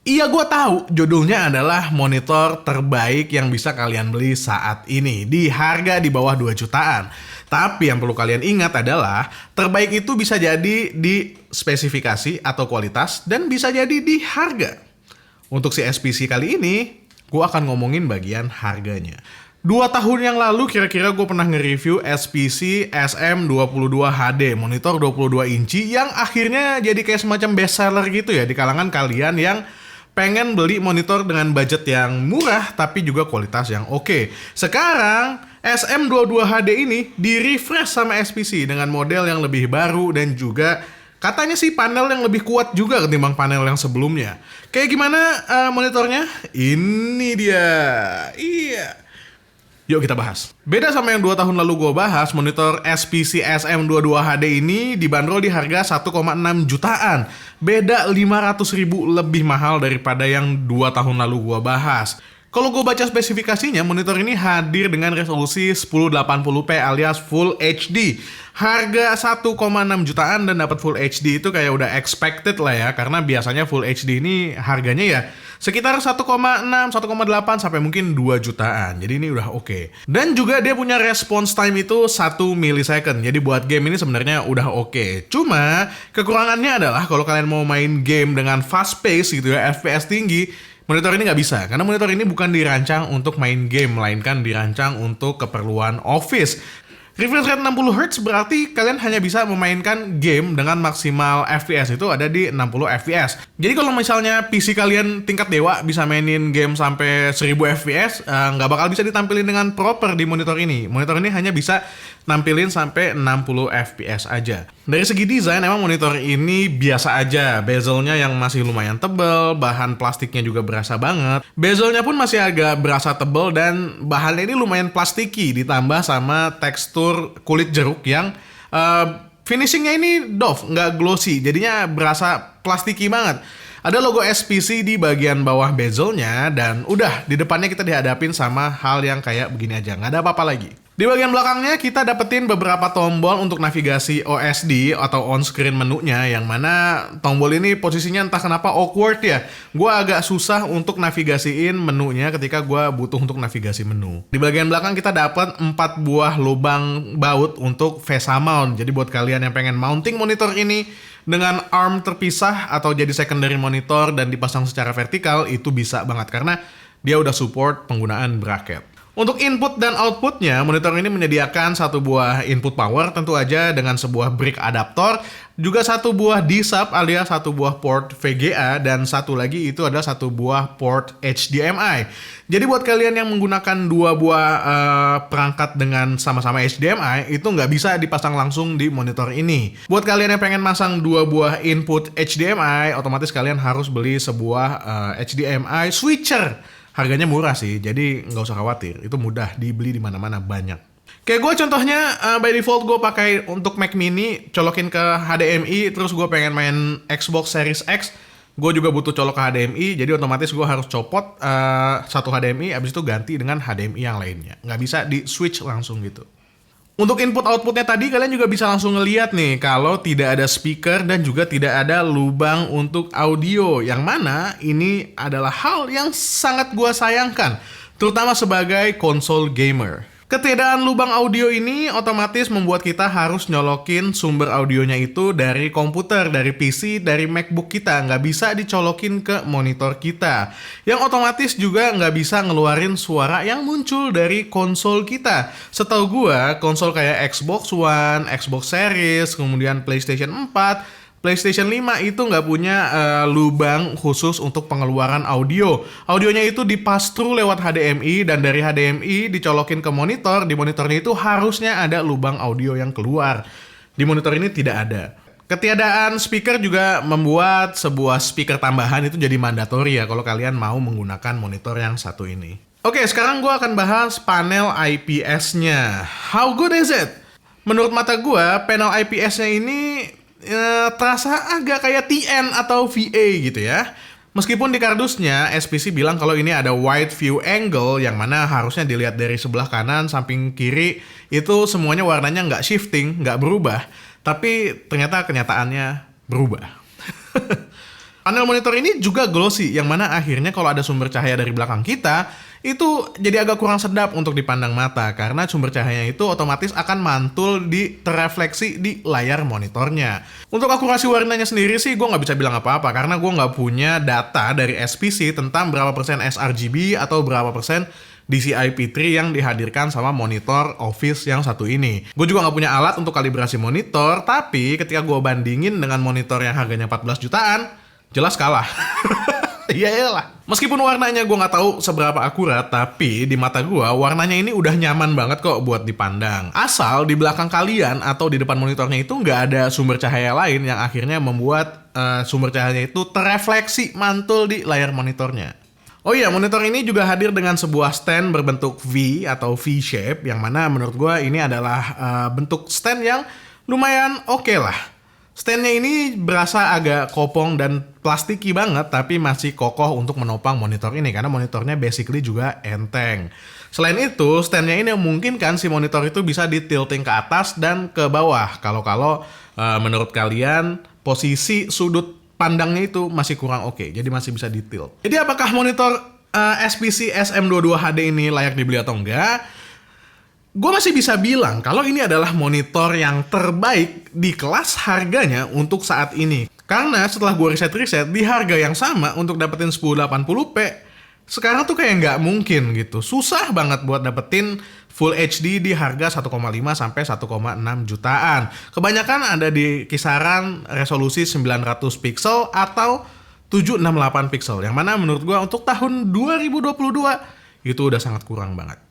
Iya, gue tahu judulnya adalah monitor terbaik yang bisa kalian beli saat ini di harga di bawah 2 jutaan. Tapi yang perlu kalian ingat adalah terbaik itu bisa jadi di spesifikasi atau kualitas dan bisa jadi di harga. Untuk si SPC kali ini, gue akan ngomongin bagian harganya. 2 tahun yang lalu kira-kira gue pernah nge-review SPC SM22 HD, monitor 22 inci yang akhirnya jadi kayak semacam best seller gitu ya di kalangan kalian yang pengen beli monitor dengan budget yang murah tapi juga kualitas yang oke. Sekarang SM22 HD ini di-refresh sama SPC dengan model yang lebih baru dan juga katanya sih panel yang lebih kuat juga ketimbang panel yang sebelumnya. Kayak gimana monitornya? Ini dia. Iya. Yuk kita bahas. Beda sama yang 2 tahun lalu gue bahas, monitor SPC SM22 HD ini dibanderol di harga 1,6 jutaan. Beda 500 ribu lebih mahal daripada yang 2 tahun lalu gue bahas. Kalau gue baca spesifikasinya, monitor ini hadir dengan resolusi 1080p alias Full HD. Harga 1,6 jutaan dan dapat Full HD itu kayak udah expected lah ya, karena biasanya Full HD ini harganya ya sekitar 1,6, 1,8 sampai mungkin 2 jutaan. Jadi ini udah oke. Dan juga dia punya response time itu 1 millisecond. Jadi buat game ini sebenarnya udah oke. Cuma kekurangannya adalah kalau kalian mau main game dengan fast pace gitu ya, FPS tinggi, monitor ini nggak bisa, karena monitor ini bukan dirancang untuk main game, melainkan dirancang untuk keperluan office. Refresh rate 60Hz berarti kalian hanya bisa memainkan game dengan maksimal FPS itu ada di 60 FPS. Jadi kalau misalnya PC kalian tingkat dewa bisa mainin game sampai 1000 FPS, nggak bakal bisa ditampilin dengan proper di monitor ini. Monitor ini hanya bisa nampilin sampai 60 FPS aja. Dari segi desain emang monitor ini biasa aja. Bezelnya yang masih lumayan tebel, bahan plastiknya juga berasa banget. Bezelnya pun masih agak berasa tebel dan bahannya ini lumayan plastiki ditambah sama tekstur kulit jeruk yang finishingnya ini doff, nggak glossy. Jadinya berasa plastiki banget. Ada logo SPC di bagian bawah bezelnya dan udah di depannya kita dihadapin sama hal yang kayak begini aja. Nggak ada apa-apa lagi. Di bagian belakangnya kita dapetin beberapa tombol untuk navigasi OSD atau on-screen menunya, yang mana tombol ini posisinya entah kenapa awkward ya. Gue agak susah untuk navigasiin menunya ketika gue butuh untuk navigasi menu. Di bagian belakang kita dapat 4 buah lubang baut untuk VESA mount. Jadi buat kalian yang pengen mounting monitor ini dengan arm terpisah atau jadi secondary monitor dan dipasang secara vertikal, itu bisa banget karena dia udah support penggunaan bracket. Untuk input dan outputnya, monitor ini menyediakan 1 buah input power tentu aja dengan sebuah brick adaptor, juga 1 buah D-sub alias 1 buah port VGA, dan 1 lagi itu adalah 1 buah port HDMI. Jadi buat kalian yang menggunakan 2 buah perangkat dengan sama-sama HDMI, itu nggak bisa dipasang langsung di monitor ini. Buat kalian yang pengen masang 2 buah input HDMI, otomatis kalian harus beli sebuah HDMI switcher. Harganya murah sih, jadi nggak usah khawatir. Itu mudah dibeli di mana-mana, banyak. Kayak gue contohnya, by default gue pakai untuk Mac Mini, colokin ke HDMI, terus gue pengen main Xbox Series X, gue juga butuh colok ke HDMI, jadi otomatis gue harus copot satu HDMI, abis itu ganti dengan HDMI yang lainnya. Nggak bisa di switch langsung gitu. Untuk input outputnya tadi kalian juga bisa langsung ngeliat nih kalau tidak ada speaker dan juga tidak ada lubang untuk audio, yang mana ini adalah hal yang sangat gua sayangkan, terutama sebagai konsol gamer. Ketiadaan lubang audio ini otomatis membuat kita harus nyolokin sumber audionya itu dari komputer, dari PC, dari MacBook kita. Nggak bisa dicolokin ke monitor kita. Yang otomatis juga nggak bisa ngeluarin suara yang muncul dari konsol kita. Setahu gua, konsol kayak Xbox One, Xbox Series, kemudian PlayStation 4, PlayStation 5 itu nggak punya lubang khusus untuk pengeluaran audio. Audionya itu di-pass through lewat HDMI, dan dari HDMI dicolokin ke monitor. Di monitornya itu harusnya ada lubang audio yang keluar. Di monitor ini tidak ada. Ketiadaan speaker juga membuat sebuah speaker tambahan itu jadi mandatori ya kalau kalian mau menggunakan monitor yang satu ini. Oke, sekarang gue akan bahas panel IPS-nya. How good is it? Menurut mata gue, panel IPS-nya ini terasa agak kayak TN atau VA gitu ya. Meskipun di kardusnya SPC bilang kalau ini ada wide view angle, yang mana harusnya dilihat dari sebelah kanan, samping kiri, itu semuanya warnanya nggak shifting, nggak berubah. Tapi ternyata kenyataannya berubah. Panel monitor ini juga glossy, yang mana akhirnya kalau ada sumber cahaya dari belakang kita, itu jadi agak kurang sedap untuk dipandang mata, karena sumber cahaya itu otomatis akan mantul terrefleksi di layar monitornya. Untuk akurasi warnanya sendiri sih, gue nggak bisa bilang apa-apa, karena gue nggak punya data dari SPC tentang berapa persen sRGB atau berapa persen DCI-P3 yang dihadirkan sama monitor Office yang satu ini. Gue juga nggak punya alat untuk kalibrasi monitor, tapi ketika gue bandingin dengan monitor yang harganya 14 jutaan, jelas kalah. Iyalah. Meskipun warnanya gue nggak tahu seberapa akurat, tapi di mata gue warnanya ini udah nyaman banget kok buat dipandang. Asal di belakang kalian atau di depan monitornya itu nggak ada sumber cahaya lain yang akhirnya membuat sumber cahayanya itu terrefleksi mantul di layar monitornya. Oh iya, monitor ini juga hadir dengan sebuah stand berbentuk V atau V-shape, yang mana menurut gue ini adalah bentuk stand yang lumayan oke lah. Standnya ini berasa agak kopong dan plastiki banget, tapi masih kokoh untuk menopang monitor ini, karena monitornya basically juga enteng. Selain itu, standnya ini memungkinkan si monitor itu bisa di-tilting ke atas dan ke bawah, kalau menurut kalian posisi sudut pandangnya itu masih kurang oke, jadi masih bisa di-tilt. Jadi apakah monitor SPC SM22 HD ini layak dibeli atau enggak? Gue masih bisa bilang kalau ini adalah monitor yang terbaik di kelas harganya untuk saat ini. Karena setelah gue riset-riset, di harga yang sama untuk dapetin 1080p, sekarang tuh kayak nggak mungkin gitu. Susah banget buat dapetin Full HD di harga 1,5 sampai 1,6 jutaan. Kebanyakan ada di kisaran resolusi 900 pixel atau 768 pixel. Yang mana menurut gue untuk tahun 2022 itu udah sangat kurang banget.